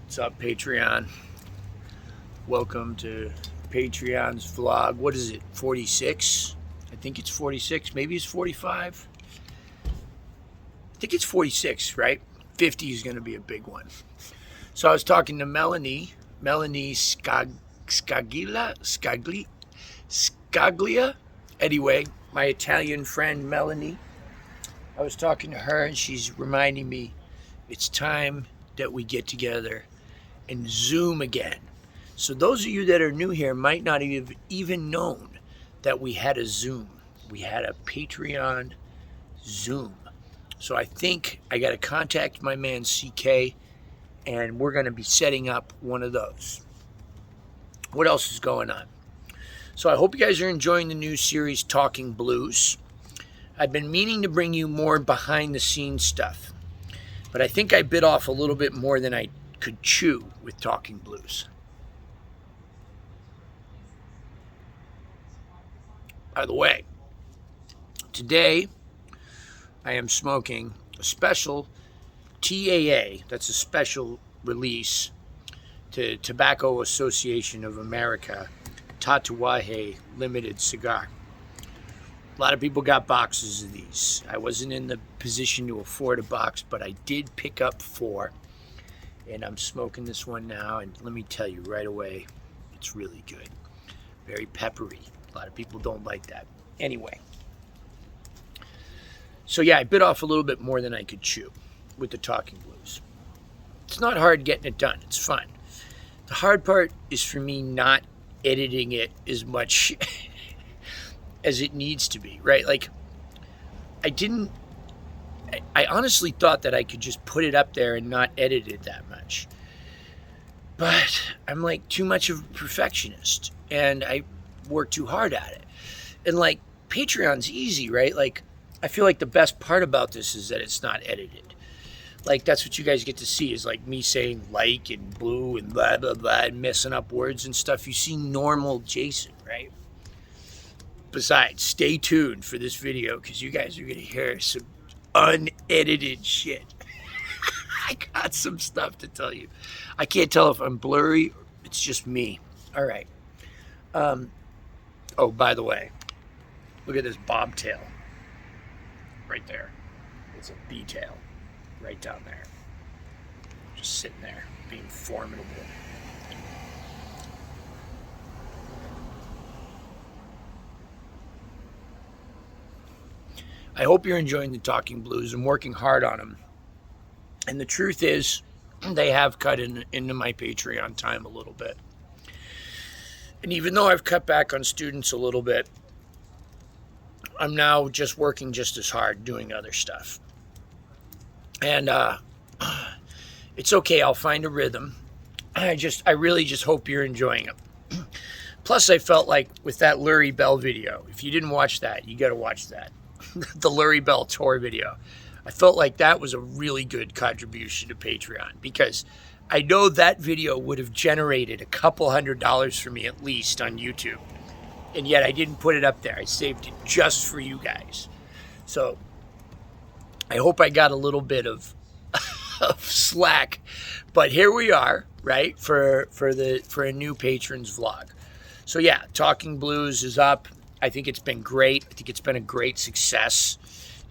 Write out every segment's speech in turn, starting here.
What's up, Patreon? Welcome to Patreon's vlog. What is it, 46? I think it's 46. Maybe it's 45. I think it's 46, right? 50 is going to be a big one. So I was talking to Melanie Scaglia. Anyway, my Italian friend Melanie. I was talking to her and she's reminding me it's time that we get together and Zoom again. So those of you that are new here might not have even known that we had a Zoom. We had a Patreon Zoom. So I think I got to contact my man CK and we're going to be setting up one of those. What else is going on? So I hope you guys are enjoying the new series Talking Blues. I've been meaning to bring you more behind the scenes stuff, but I think I bit off a little bit more than I could chew with Talking Blues. By the way, today I am smoking a special TAA, that's a special release to Tobacco Association of America, Tatuaje Limited Cigar. A lot of people got boxes of these. I wasn't in the position to afford a box, but I did pick up 4. And I'm smoking this one now, and let me tell you right away, it's really good. Very peppery. A lot of people don't like that. Anyway. So yeah, I bit off a little bit more than I could chew with the Talking Blues. It's not hard getting it done. It's fun. The hard part is for me not editing it as much as it needs to be, right? Like, I honestly thought that I could just put it up there and not edit it that much. But I'm like too much of a perfectionist and I work too hard at it. And like Patreon's easy, right? Like I feel like the best part about this is that it's not edited. Like that's what you guys get to see is like me saying like and blue and blah, blah, blah, and messing up words and stuff. You see normal Jason, right? Besides, stay tuned for this video because you guys are going to hear some unedited shit. I got some stuff to tell you. I can't tell if I'm blurry. It's just me. All right. Oh, by the way, look at this bobtail right there. It's a B-tail right down there. Just sitting there being formidable. I hope you're enjoying the Talking Blues. I'm working hard on them. And the truth is, they have cut into my Patreon time a little bit. And even though I've cut back on students a little bit, I'm now just working just as hard doing other stuff. And it's okay. I'll find a rhythm. I really just hope you're enjoying them. Plus, I felt like with that Lurie Bell video, if you didn't watch that, you got to watch that. The Lurie Bell tour video. I felt like that was a really good contribution to Patreon because I know that video would have generated a couple $100 for me at least on YouTube. And yet I didn't put it up there. I saved it just for you guys. So I hope I got a little bit of slack. But here we are, right, for a new patrons vlog. So yeah, Talking Blues is up. I think it's been great. I think it's been a great success.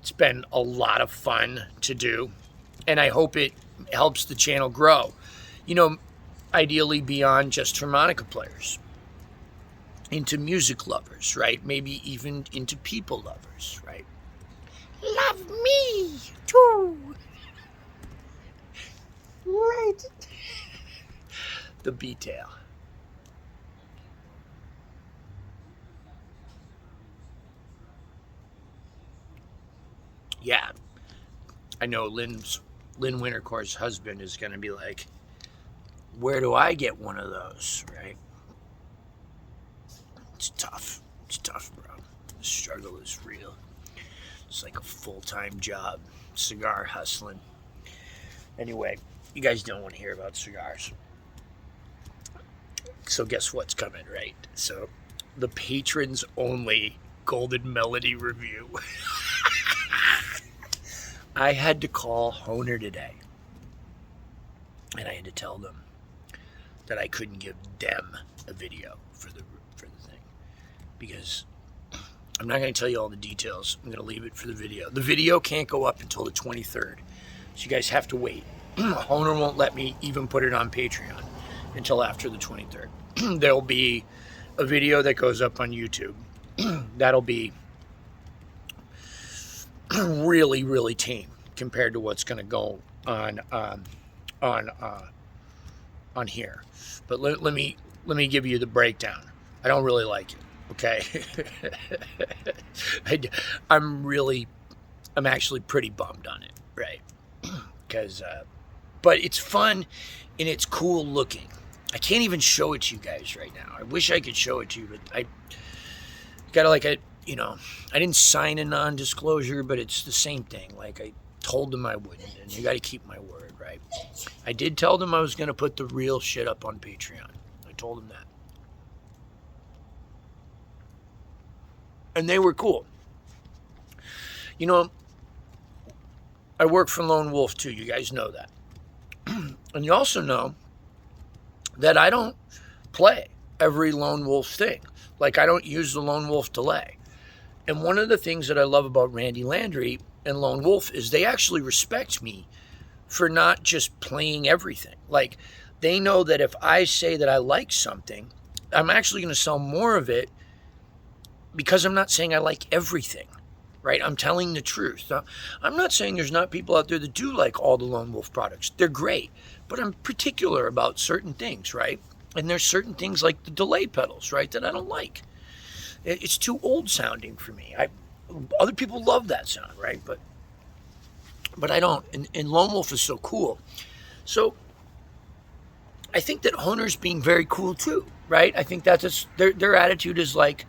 It's been a lot of fun to do. And I hope it helps the channel grow. You know, ideally beyond just harmonica players. Into music lovers, right? Maybe even into people lovers, right? Love me too. Right. The B-tail. Yeah, I know Lynn Wintercore's husband is going to be like, where do I get one of those, right? It's tough. It's tough, bro. The struggle is real. It's like a full-time job, cigar hustling. Anyway, you guys don't want to hear about cigars. So guess what's coming, right? So the patrons only Golden Melody review. I had to call Honer today, and I had to tell them that I couldn't give them a video for the thing, because I'm not going to tell you all the details. I'm going to leave it for the video. The video can't go up until the 23rd, so you guys have to wait. Honer won't let me even put it on Patreon until after the 23rd. There'll be a video that goes up on YouTube. That'll be really, really tame compared to what's going to go on here. But let me give you the breakdown. I don't really like it. Okay. I'm actually pretty bummed on it, right? Because, but it's fun and it's cool looking. I can't even show it to you guys right now. I wish I could show it to you, but I gotta I didn't sign a non-disclosure, but it's the same thing. Like, I told them I wouldn't, and you gotta keep my word, right? I did tell them I was gonna put the real shit up on Patreon. I told them that. And they were cool. You know, I work for Lone Wolf too. You guys know that. And you also know that I don't play every Lone Wolf thing. Like, I don't use the Lone Wolf delay. And one of the things that I love about Randy Landry and Lone Wolf is they actually respect me for not just playing everything. Like, they know that if I say that I like something, I'm actually going to sell more of it, because I'm not saying I like everything, right? I'm telling the truth. Now, I'm not saying there's not people out there that do like all the Lone Wolf products. They're great, but I'm particular about certain things, right? And there's certain things like the delay pedals, right, that I don't like. It's too old sounding for me. Other people love that sound, right? But I don't. And Lone Wolf is so cool. So I think that Honer's being very cool too, right? I think that's their attitude is like,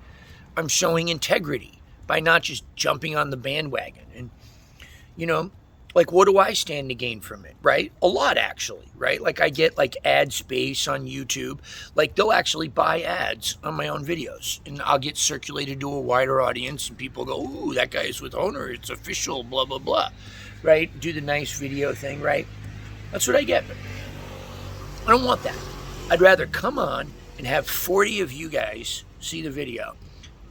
I'm showing integrity by not just jumping on the bandwagon. And, like, what do I stand to gain from it, right? A lot, actually, right? Like, I get, like, ad space on YouTube. Like, they'll actually buy ads on my own videos, and I'll get circulated to a wider audience, and people go, ooh, that guy's with Honer. It's official, blah, blah, blah, right? Do the nice video thing, right? That's what I get. But I don't want that. I'd rather come on and have 40 of you guys see the video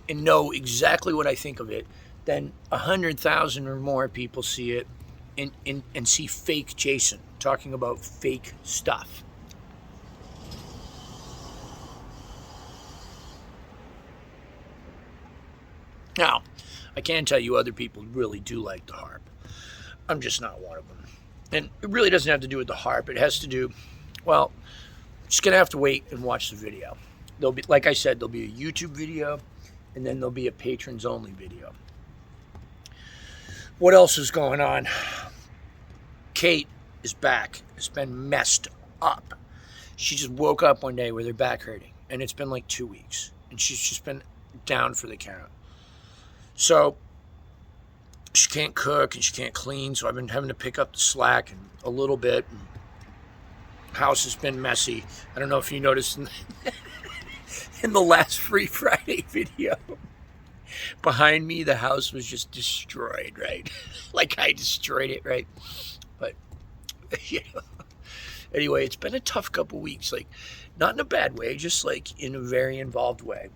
and know exactly what I think of it than 100,000 or more people see it and see fake Jason talking about fake stuff. Now, I can tell you other people really do like the harp. I'm just not one of them. And it really doesn't have to do with the harp. It has to do, well, just going to have to wait and watch the video. There'll be, like I said, there'll be a YouTube video, and then there'll be a patrons only video. What else is going on? Kate is back. It's been messed up. She just woke up one day with her back hurting, and it's been like 2 weeks, and she's just been down for the count. So she can't cook and she can't clean, so I've been having to pick up the slack and a little bit. And house has been messy. I don't know if you noticed in the last Free Friday video. Behind me, the house was just destroyed, right? Like I destroyed it, right? But, anyway, it's been a tough couple weeks. Like, not in a bad way, just like in a very involved way.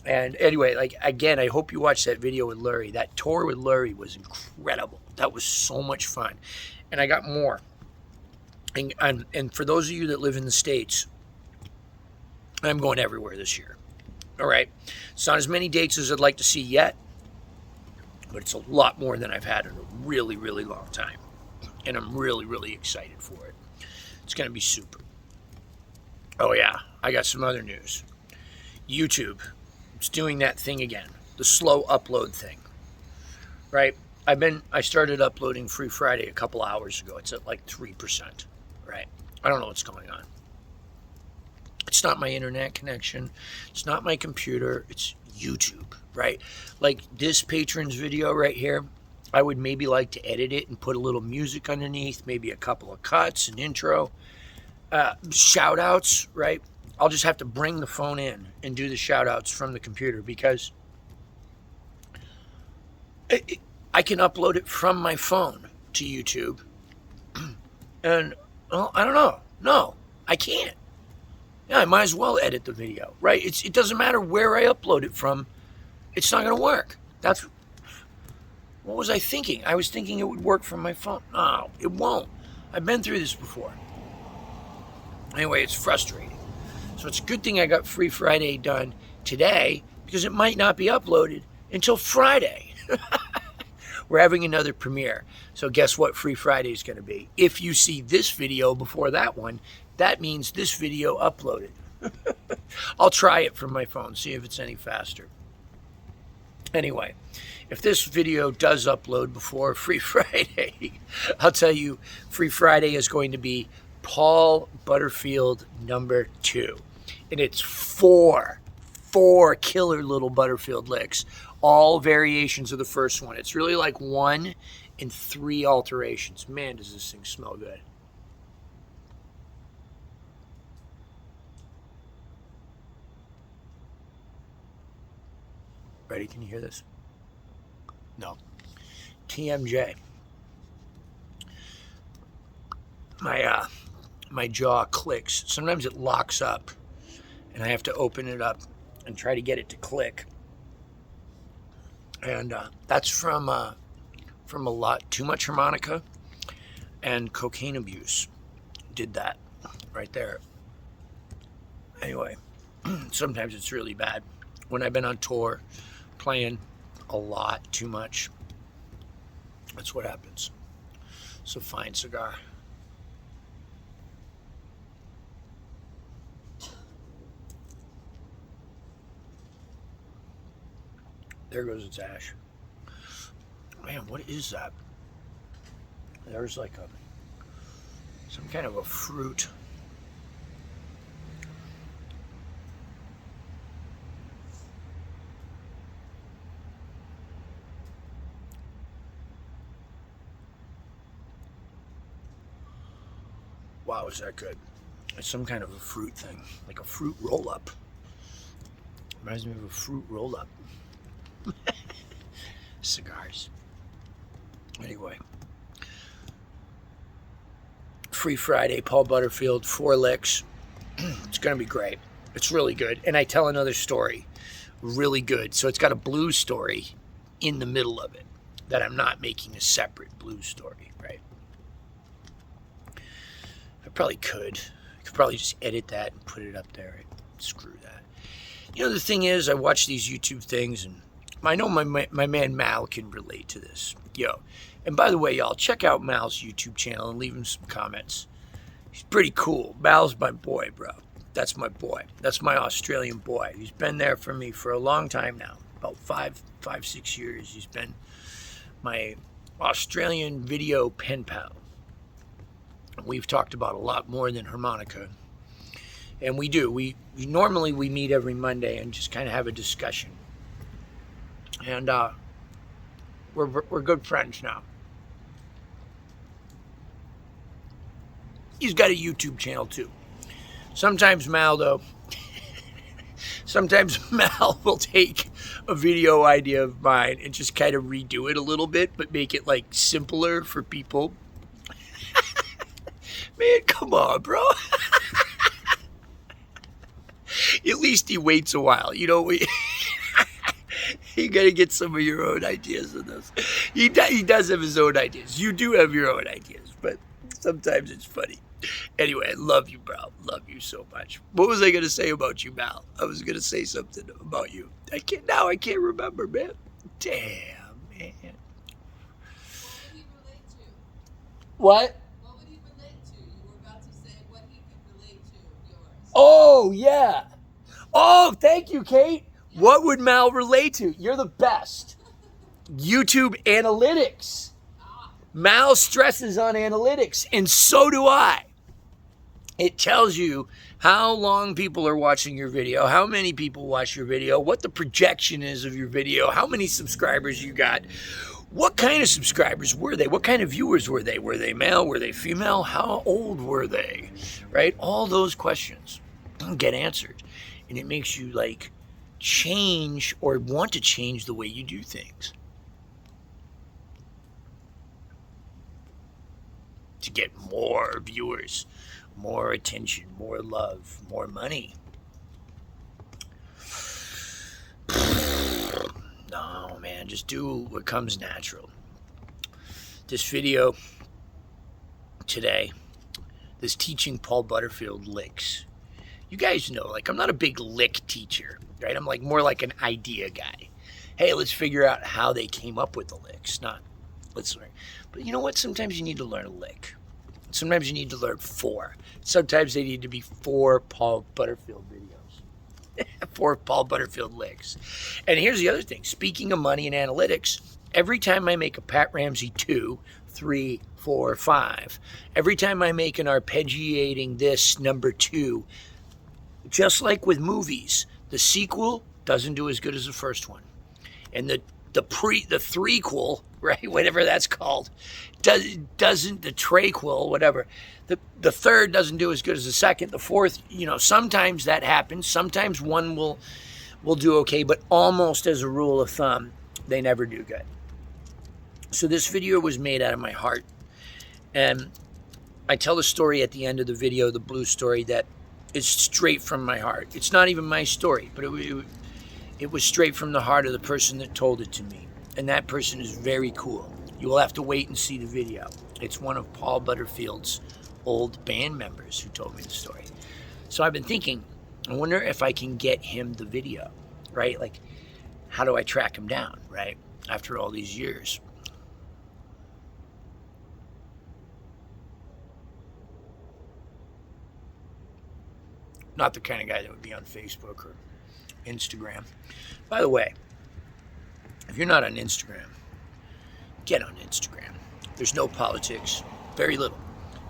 And anyway, like, again, I hope you watched that video with Lurie. That tour with Lurie was incredible. That was so much fun. And I got more. And for those of you that live in the States, I'm going everywhere this year. All right. It's not as many dates as I'd like to see yet, but it's a lot more than I've had in a really, really long time. And I'm really, really excited for it. It's going to be super. Oh, yeah. I got some other news. YouTube. It's doing that thing again. The slow upload thing. Right? I started uploading Free Friday a couple hours ago. It's at like 3%. Right? I don't know what's going on. It's not my internet connection. It's not my computer. It's YouTube, right? Like this patron's video right here, I would maybe like to edit it and put a little music underneath, maybe a couple of cuts, an intro, shout outs, right? I'll just have to bring the phone in and do the shout outs from the computer because I can upload it from my phone to YouTube. And, well, I don't know. No, I can't. Yeah, I might as well edit the video, right? It doesn't matter where I upload it from. It's not going to work. What was I thinking? I was thinking it would work from my phone. No, it won't. I've been through this before. Anyway, it's frustrating. So it's a good thing I got Free Friday done today because it might not be uploaded until Friday. We're having another premiere. So guess what Free Friday is going to be? If you see this video before that one, that means this video uploaded. I'll try it from my phone, see if it's any faster. Anyway, if this video does upload before Free Friday, I'll tell you, Free Friday is going to be Paul Butterfield number 2. And it's four killer little Butterfield licks, all variations of the first one. It's really like 1 in 3 alterations. Man, does this thing smell good. Ready? Can you hear this? No. TMJ. My jaw clicks. Sometimes it locks up, and I have to open it up and try to get it to click. And that's from a lot too much harmonica and cocaine abuse. Did that right there. Anyway, sometimes it's really bad. When I've been on tour, playing a lot too much, that's what happens. It's a fine cigar. There goes its ash. Man, what is that? There's like some kind of a fruit. Wow, is that good? It's some kind of a fruit thing, like a fruit roll-up. Reminds me of a fruit roll-up. Cigars. Anyway. Free Friday, Paul Butterfield, 4 licks. It's going to be great. It's really good. And I tell another story. Really good. So it's got a blues story in the middle of it that I'm not making a separate blues story, right? I probably could. I could probably just edit that and put it up there. Screw that. You know, the thing is, I watch these YouTube things, and I know my man Mal can relate to this. Yo. And by the way, y'all, check out Mal's YouTube channel and leave him some comments. He's pretty cool. Mal's my boy, bro. That's my boy. That's my Australian boy. He's been there for me for a long time now. About 6 years. He's been my Australian video pen pal. We've talked about a lot more than harmonica. And we do. We normally meet every Monday and just kind of have a discussion. And we're good friends now. He's got a YouTube channel too. Sometimes Mal will take a video idea of mine and just kind of redo it a little bit, but make it like simpler for people. Man, come on, bro. At least he waits a while. You know, you got to get some of your own ideas in this. He does have his own ideas. You do have your own ideas, but sometimes it's funny. Anyway, I love you, bro. Love you so much. What was I going to say about you, Mal? I was going to say something about you. I can't remember, man. Damn, man. What would he relate to? What? What would he relate to? You were about to say what he could relate to, yours. Oh, yeah. Oh, thank you, Kate. Yes. What would Mal relate to? You're the best. YouTube analytics. Mal stresses on analytics, and so do I. It tells you how long people are watching your video, how many people watch your video, what the projection is of your video, how many subscribers you got, what kind of subscribers were they, what kind of viewers were they? Were they male? Were they female? How old were they? Right? All those questions get answered, and it makes you like change or want to change the way you do things. to get more viewers, more attention, more love, more money. No, man, just do what comes natural. This video today, this teaching Paul Butterfield licks. You guys know, like, I'm not a big lick teacher, right? I'm like more like an idea guy. Hey, let's figure out how they came up with the licks, not let's learn. But you know what? Sometimes you need to learn a lick. Sometimes you need to learn 4. Sometimes they need to be 4 Paul Butterfield videos. 4 Paul Butterfield licks. And here's the other thing. Speaking of money and analytics, every time I make a Pat Ramsey 2, 3, 4, 5, every time I make an arpeggiating this number 2, just like with movies, the sequel doesn't do as good as the first one. And the threequel, right, whatever that's called, doesn't the trequel, whatever. The third doesn't do as good as the second. The fourth, sometimes that happens. Sometimes one will do okay, but almost as a rule of thumb, they never do good. So this video was made out of my heart. And I tell the story at the end of the video, the blue story, that is straight from my heart. It's not even my story, but it was straight from the heart of the person that told it to me. And that person is very cool. You will have to wait and see the video. It's one of Paul Butterfield's old band members who told me the story. So I've been thinking, I wonder if I can get him the video, right? Like, how do I track him down, right? After all these years. Not the kind of guy that would be on Facebook or Instagram. By the way, if you're not on Instagram, get on Instagram. There's no politics, very little.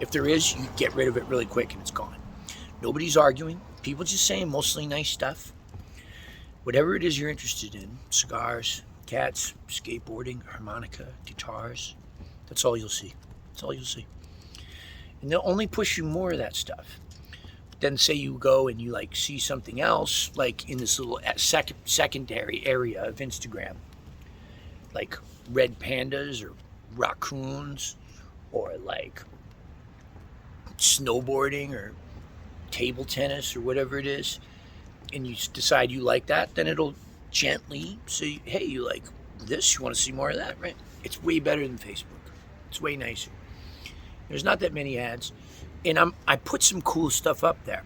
If there is, you get rid of it really quick and it's gone. Nobody's arguing. People just saying mostly nice stuff. Whatever it is you're interested in, cigars, cats, skateboarding, harmonica, guitars, that's all you'll see. That's all you'll see. And they'll only push you more of that stuff. Then say you go and you see something else, like in this little secondary area of Instagram, like red pandas or raccoons or like snowboarding or table tennis or whatever it is, and you decide you like that, then it'll gently say, hey, you like this, you want to see more of that, right? It's way better than Facebook. It's way nicer. There's not that many ads. And I put some cool stuff up there.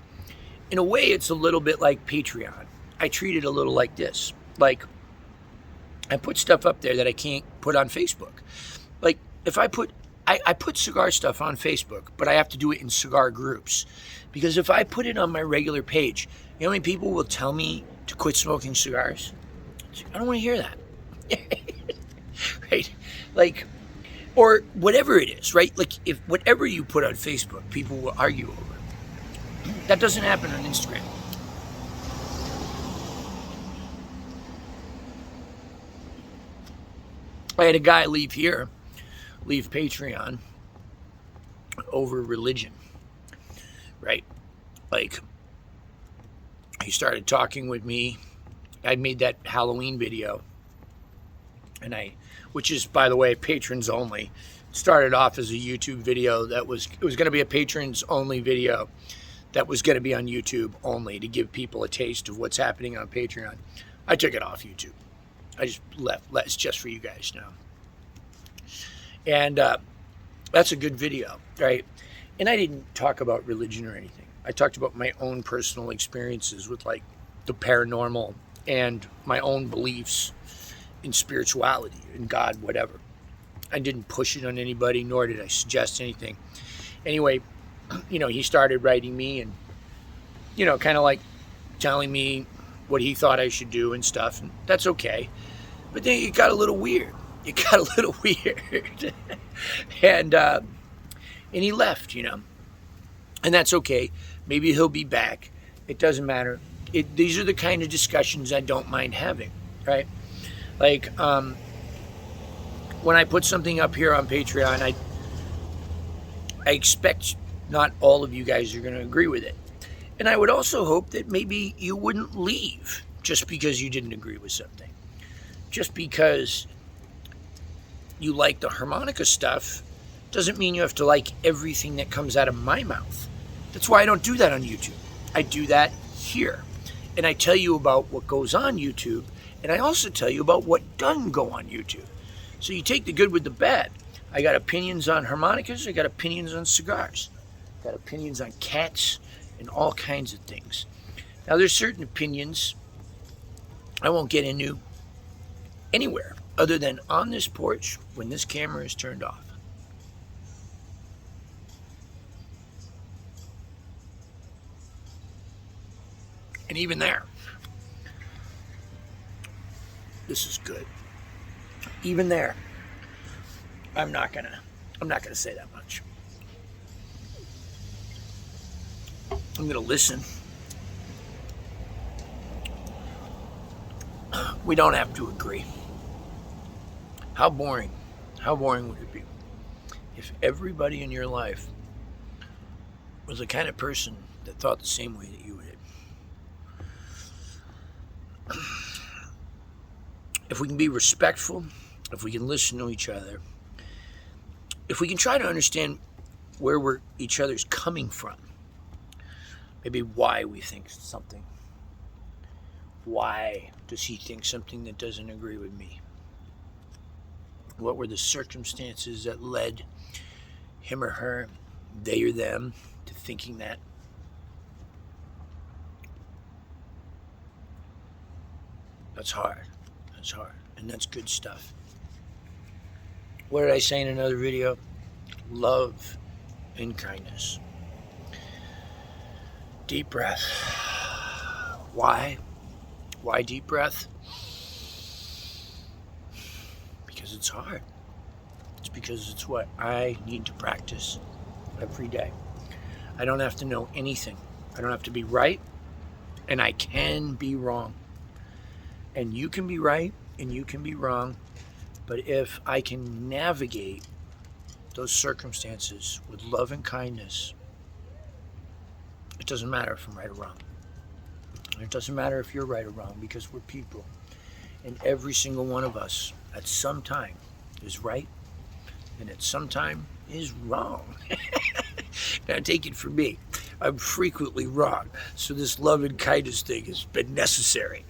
In a way, it's a little bit like Patreon. I treat it a little like this. Like, I put stuff up there that I can't put on Facebook. Like, if I put cigar stuff on Facebook, but I have to do it in cigar groups. Because if I put it on my regular page, you know how many people will tell me to quit smoking cigars? I don't want to hear that. Right? Like, or whatever it is, right? Like, if whatever you put on Facebook, people will argue over. That doesn't happen on Instagram. I had a guy leave Patreon over religion, right? Like, he started talking with me. I made that Halloween video, and which is, by the way, patrons only. Started off as a YouTube video it was going to be a patrons only video that was going to be on YouTube only to give people a taste of what's happening on Patreon. I took it off YouTube. I just left. It's just for you guys now. And that's a good video, right? And I didn't talk about religion or anything. I talked about my own personal experiences with like the paranormal and my own beliefs in spirituality, in God, whatever. I didn't push it on anybody, nor did I suggest anything. Anyway, he started writing me and, kind of like telling me what he thought I should do and stuff. And that's okay. But then it got a little weird. And he left, And that's okay. Maybe he'll be back. It doesn't matter. These are the kind of discussions I don't mind having, right? Like, when I put something up here on Patreon, I expect not all of you guys are going to agree with it. And I would also hope that maybe you wouldn't leave just because you didn't agree with something. Just because you like the harmonica stuff Doesn't mean you have to like everything that comes out of my mouth. That's why I don't do that on YouTube. I do that here. And I tell you about what goes on YouTube, and I also tell you about what doesn't go on YouTube. So you take the good with the bad. I got opinions on harmonicas, I got opinions on cigars, I got opinions on cats, and all kinds of things. Now there's certain opinions I won't get into anywhere other than on this porch when this camera is turned off. And even there, this is good. Even there, I'm not gonna say that much. I'm gonna listen. We don't have to agree. How boring would it be if everybody in your life was the kind of person that thought the same way that you did? If we can be respectful, if we can listen to each other, if we can try to understand where each other's coming from, maybe why we think something. Why does he think something that doesn't agree with me? What were the circumstances that led him or her, they or them, to thinking that? That's hard. That's hard. And that's good stuff. What did I say in another video? Love and kindness. Deep breath. Why? Why deep breath? Because it's hard. It's because it's what I need to practice every day. I don't have to know anything. I don't have to be right, and I can be wrong. And you can be right, and you can be wrong, but if I can navigate those circumstances with love and kindness, it doesn't matter if I'm right or wrong. It doesn't matter if you're right or wrong, because we're people. And every single one of us at some time is right, and at some time is wrong. Now take it from me, I'm frequently wrong. So this love and kindness thing has been necessary.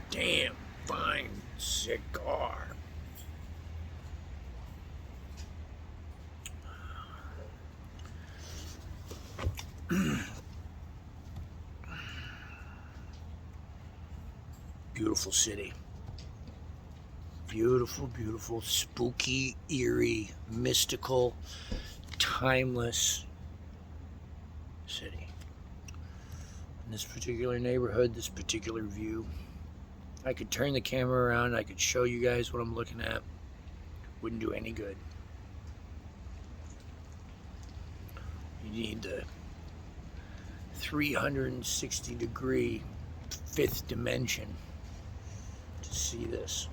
Damn fine cigar. Beautiful city. Beautiful, beautiful, spooky, eerie, mystical, timeless city. In this particular neighborhood, this particular view, I could turn the camera around, I could show you guys what I'm looking at. Wouldn't do any good. You need the 360-degree fifth dimension to see this.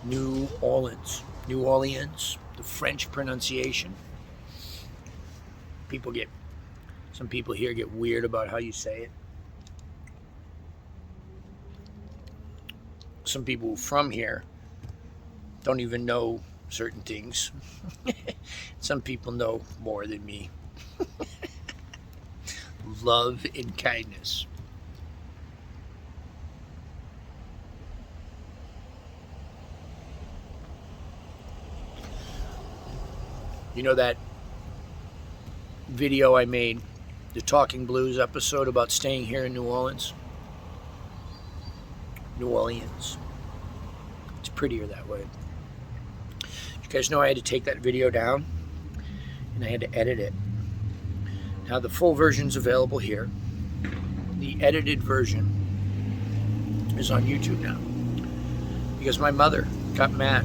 New Orleans, the French pronunciation. Some people here get weird about how you say it. Some people from here don't even know certain things. Some people know more than me. Love and kindness. You know that video I made, the Talking Blues episode about staying here in New Orleans? New Orleans. It's prettier that way. You guys know I had to take that video down and I had to edit it. Now the full version's available here. The edited version is on YouTube now, because my mother got mad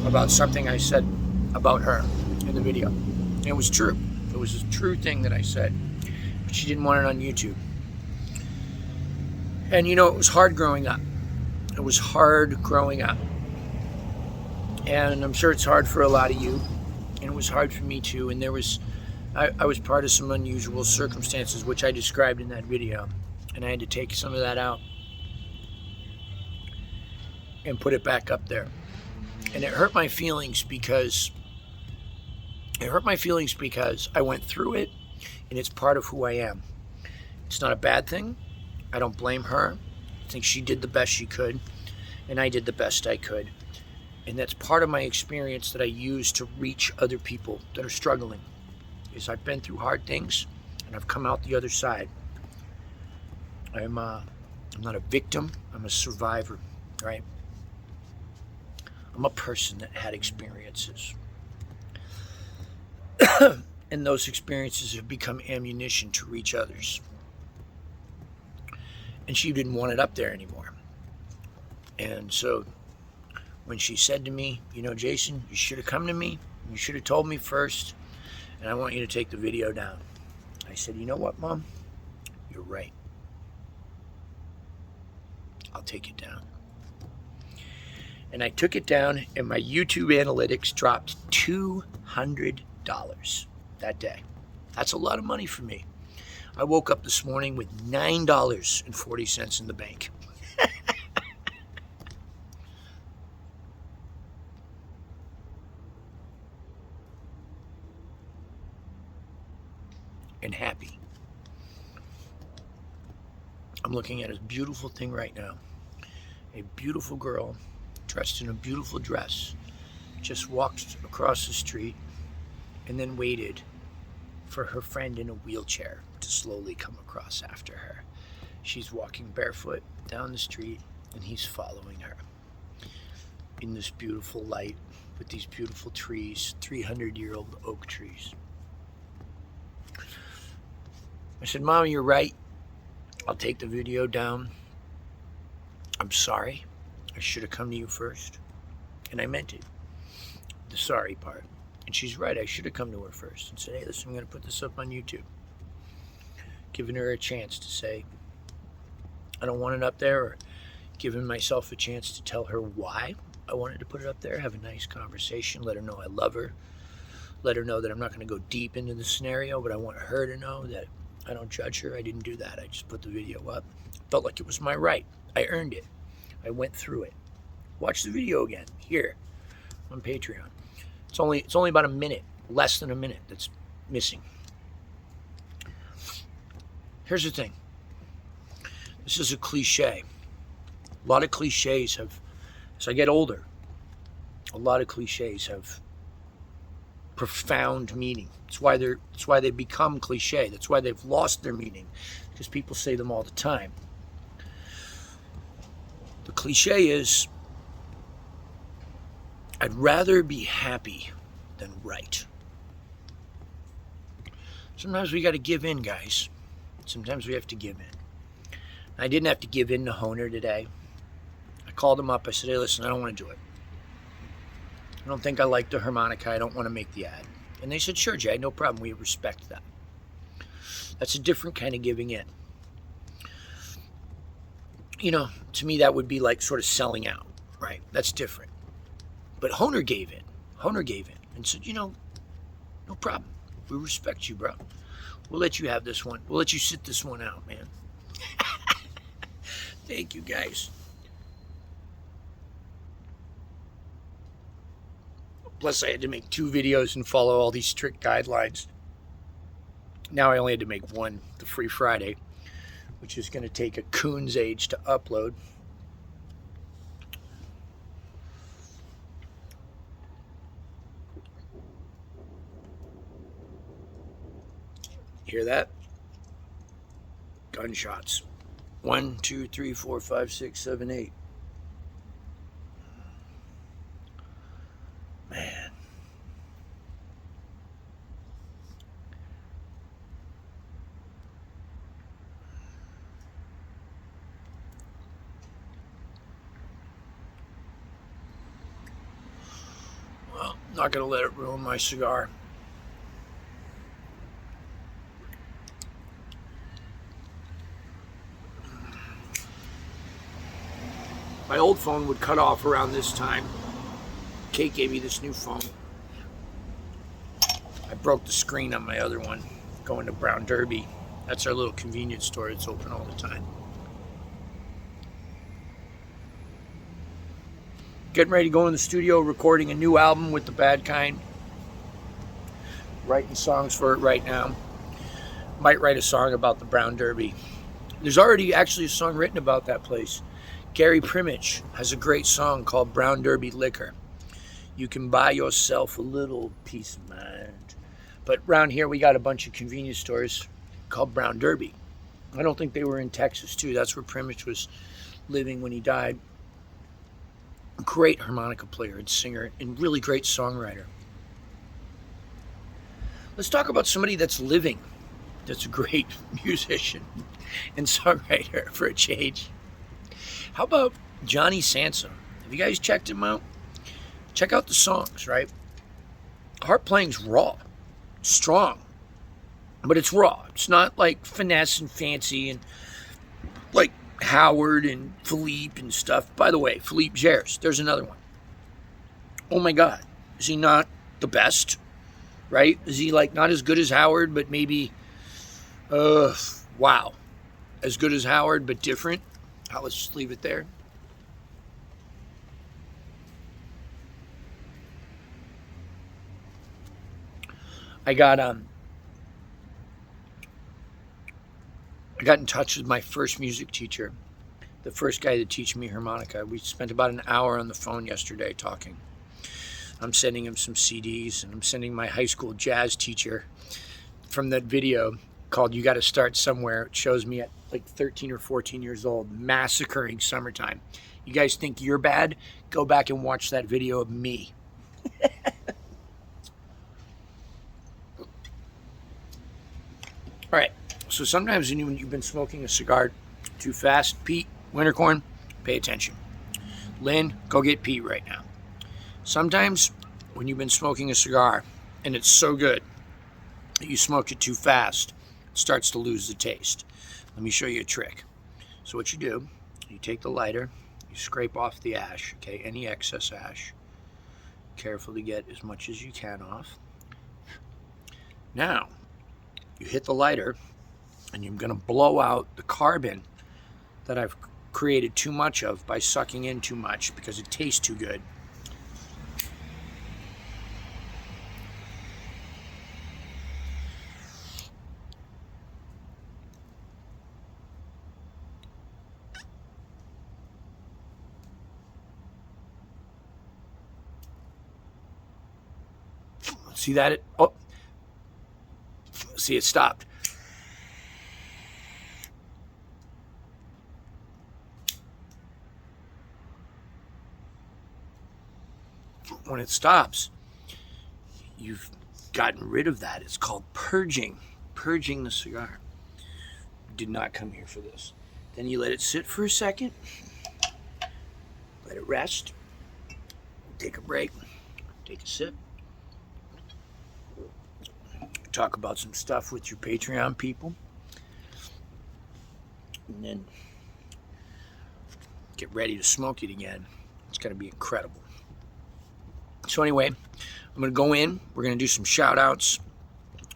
about something I said about her in the video. And it was true. It was a true thing that I said, but she didn't want it on YouTube. And you know, it was hard growing up. It was hard growing up. And I'm sure it's hard for a lot of you. and it was hard for me too. And I was part of some unusual circumstances, which I described in that video, and I had to take some of that out and put it back up there. And it hurt my feelings because I went through it, and it's part of who I am. It's not a bad thing. I don't blame her. I think she did the best she could, and I did the best I could. And that's part of my experience that I use to reach other people that are struggling. Is I've been through hard things, and I've come out the other side. I'm not a victim. I'm a survivor, right? I'm a person that had experiences. And those experiences have become ammunition to reach others. And she didn't want it up there anymore. And so when she said to me, you know, Jason, you should have come to me. You should have told me first. And I want you to take the video down. I said, you know what, Mom? You're right. I'll take it down. And I took it down, and my YouTube analytics dropped $200 that day. That's a lot of money for me. I woke up this morning with $9.40 in the bank. And happy. I'm looking at a beautiful thing right now. A beautiful girl dressed in a beautiful dress just walked across the street and then waited for her friend in a wheelchair to slowly come across after her. She's walking barefoot down the street, and he's following her in this beautiful light with these beautiful trees, 300-year-old oak trees. I said, Mommy, you're right. I'll take the video down. I'm sorry. I should have come to you first. And I meant it. The sorry part. And she's right. I should have come to her first and said, hey, listen, I'm going to put this up on YouTube. Giving her a chance to say, I don't want it up there, or giving myself a chance to tell her why I wanted to put it up there, have a nice conversation, let her know I love her, let her know that I'm not going to go deep into the scenario, but I want her to know that I don't judge her. I didn't do that. I just put the video up. Felt like it was my right. I earned it. I went through it. Watch the video again here on Patreon. It's only about a minute, less than a minute that's missing. Here's the thing. This is a cliche. A lot of cliches have, as I get older, a lot of cliches have profound meaning. It's why they become cliche. That's why they've lost their meaning, because people say them all the time. The cliche is, I'd rather be happy than right. Sometimes we got to give in, guys. Sometimes we have to give in. I didn't have to give in to Honer today. I called him up. I said, hey, listen, I don't want to do it. I don't think I like the harmonica. I don't want to make the ad. And they said, sure, Jay, no problem. We respect that. That's a different kind of giving in. You know, to me, that would be like sort of selling out, right? That's different. But Honer gave in. Honer gave in and said, you know, no problem. We respect you, bro. We'll let you have this one. We'll let you sit this one out, man. Thank you, guys. Plus, I had to make 2 videos and follow all these strict guidelines. Now I only had to make one, the Free Friday, which is going to take a coon's age to upload. Hear that? Gunshots. 1, 2, 3, 4, 5, 6, 7, 8. Man. Well, not going to let it ruin my cigar. My old phone would cut off around this time. Kate gave me this new phone. broke the screen on my other one going to Brown Derby. That's our little convenience store. It's open all the time. Getting ready to go in the studio, recording a new album with The Bad Kind. Writing songs for it right now. Might write a song about the Brown Derby. There's already actually a song written about that place. Gary Primich has a great song called Brown Derby Liquor. You can buy yourself a little peace of mind. But around here we got a bunch of convenience stores called Brown Derby. I don't think they were in Texas too. That's where Primich was living when he died. Great harmonica player and singer and really great songwriter. Let's talk about somebody that's living, that's a great musician and songwriter for a change. How about Johnny Sansom? Have you guys checked him out? Check out the songs, right? Harp playing's raw, strong, but it's raw. It's not like finesse and fancy and like Howard and Philippe and stuff. By the way, Philippe Gers, there's another one. Oh my God, is he not the best? Right? Is he like not as good as Howard, but maybe, wow, as good as Howard, but different? Let's just leave it there. I got in touch with my first music teacher, the first guy to teach me harmonica. We spent about an hour on the phone yesterday talking. I'm sending him some CDs, and I'm sending my high school jazz teacher from that video called You Gotta Start Somewhere. It shows me at like 13 or 14 years old massacring Summertime. You guys think you're bad? Go back and watch that video of me. All right, so sometimes when you've been smoking a cigar too fast, Pete, Wintercorn, pay attention. Lynn, go get Pete right now. Sometimes when you've been smoking a cigar and it's so good that you smoked it too fast, it starts to lose the taste. Let me show you a trick. So what you do, you take the lighter, you scrape off the ash, okay, any excess ash. Careful to get as much as you can off. Now, you hit the lighter and you're going to blow out the carbon that I've created too much of by sucking in too much because it tastes too good. See that? See, it stopped. When it stops, you've gotten rid of that. It's called purging. Purging the cigar. Did not come here for this. Then you let it sit for a second. Let it rest. Take a break. Take a sip. Talk about some stuff with your Patreon people. And then get ready to smoke it again. It's going to be incredible. So anyway, I'm going to go in. We're going to do some shout outs.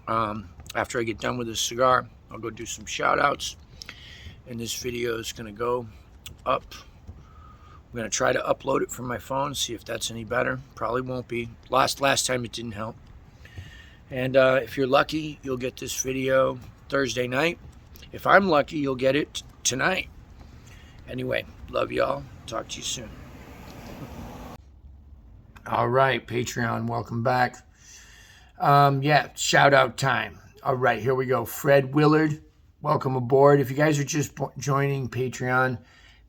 After I get done with this cigar, I'll go do some shout outs. And this video is going to go up. I'm going to try to upload it from my phone, see if that's any better. Probably won't be. Last time it didn't help. And if you're lucky, you'll get this video Thursday night. If I'm lucky, you'll get it tonight. Anyway, love y'all. Talk to you soon. All right, Patreon, welcome back. Yeah, shout out time. All right, here we go. Fred Willard, welcome aboard. If you guys are just joining Patreon,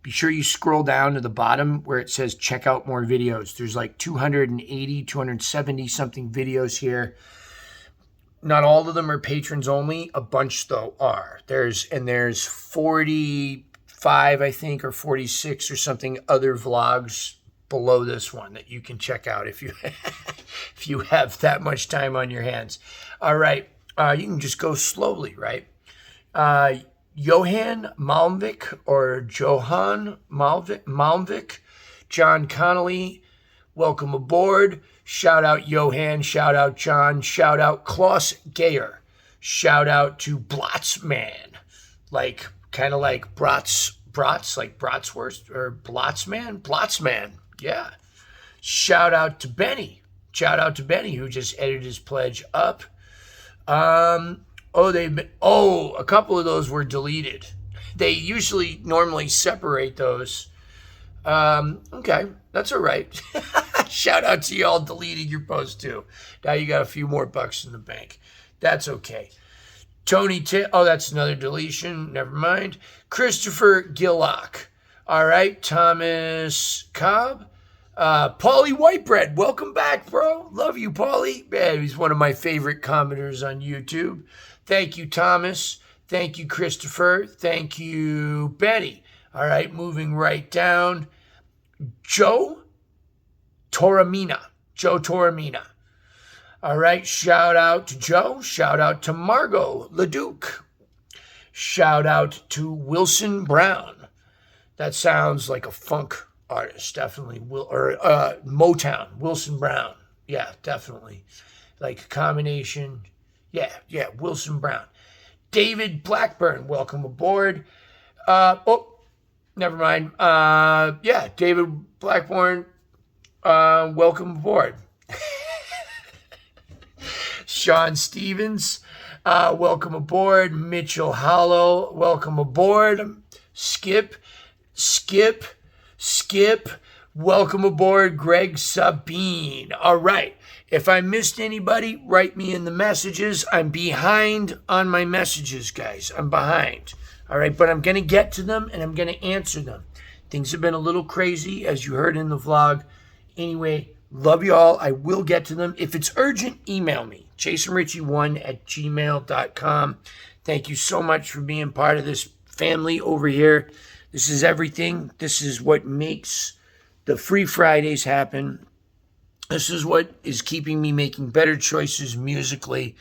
be sure you scroll down to the bottom where it says check out more videos. There's like 280, 270 something videos here. Not all of them are patrons only. A bunch, though, are. There's 45, I think, or 46 or something other vlogs below this one that you can check out if you if you have that much time on your hands. All right. You can just go slowly, right? Johan Malmvik or Johan Malmvik, John Connolly, welcome aboard. Shout out Johan, shout out John, shout out Klaus Geyer. Shout out to Blotzman, like kind of like brats, like Bratwurst or Blotzman, yeah. Shout out to Benny. Shout out to Benny who just edited his pledge up. A couple of those were deleted. They normally separate those. Okay, that's all right. Shout out to y'all deleting your post too. Now you got a few more bucks in the bank. That's okay. Tony that's another deletion. Never mind. Christopher Gillock. All right. Thomas Cobb. Paulie Whitebread. Welcome back, bro. Love you, Paulie. Man, he's one of my favorite commenters on YouTube. Thank you, Thomas. Thank you, Christopher. Thank you, Betty. All right. Moving right down. Joe Toromina. All right, shout out to Joe. Shout out to Margot Leduc. Shout out to Wilson Brown. That sounds like a funk artist, definitely. Motown, Wilson Brown. Yeah, definitely. Like a combination. Yeah, Wilson Brown. David Blackburn, welcome aboard. Never mind. David Blackburn, welcome aboard. Sean Stevens, welcome aboard. Mitchell Hollow, welcome aboard. Skip, welcome aboard. Greg Sabine. All right. If I missed anybody, write me in the messages. I'm behind on my messages, guys. I'm behind. All right, but I'm going to get to them and I'm going to answer them. Things have been a little crazy, as you heard in the vlog. Anyway, love you all. I will get to them. If it's urgent, email me. jasonritchie1@gmail.com. Thank you so much for being part of this family over here. This is everything. This is what makes the Free Fridays happen. This is what is keeping me making better choices musically.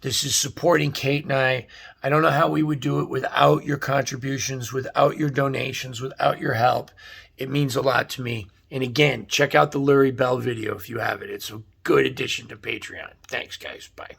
This is supporting Kate and I. I don't know how we would do it without your contributions, without your donations, without your help. It means a lot to me. And again, check out the Lurie Bell video if you have it. It's a good addition to Patreon. Thanks, guys. Bye.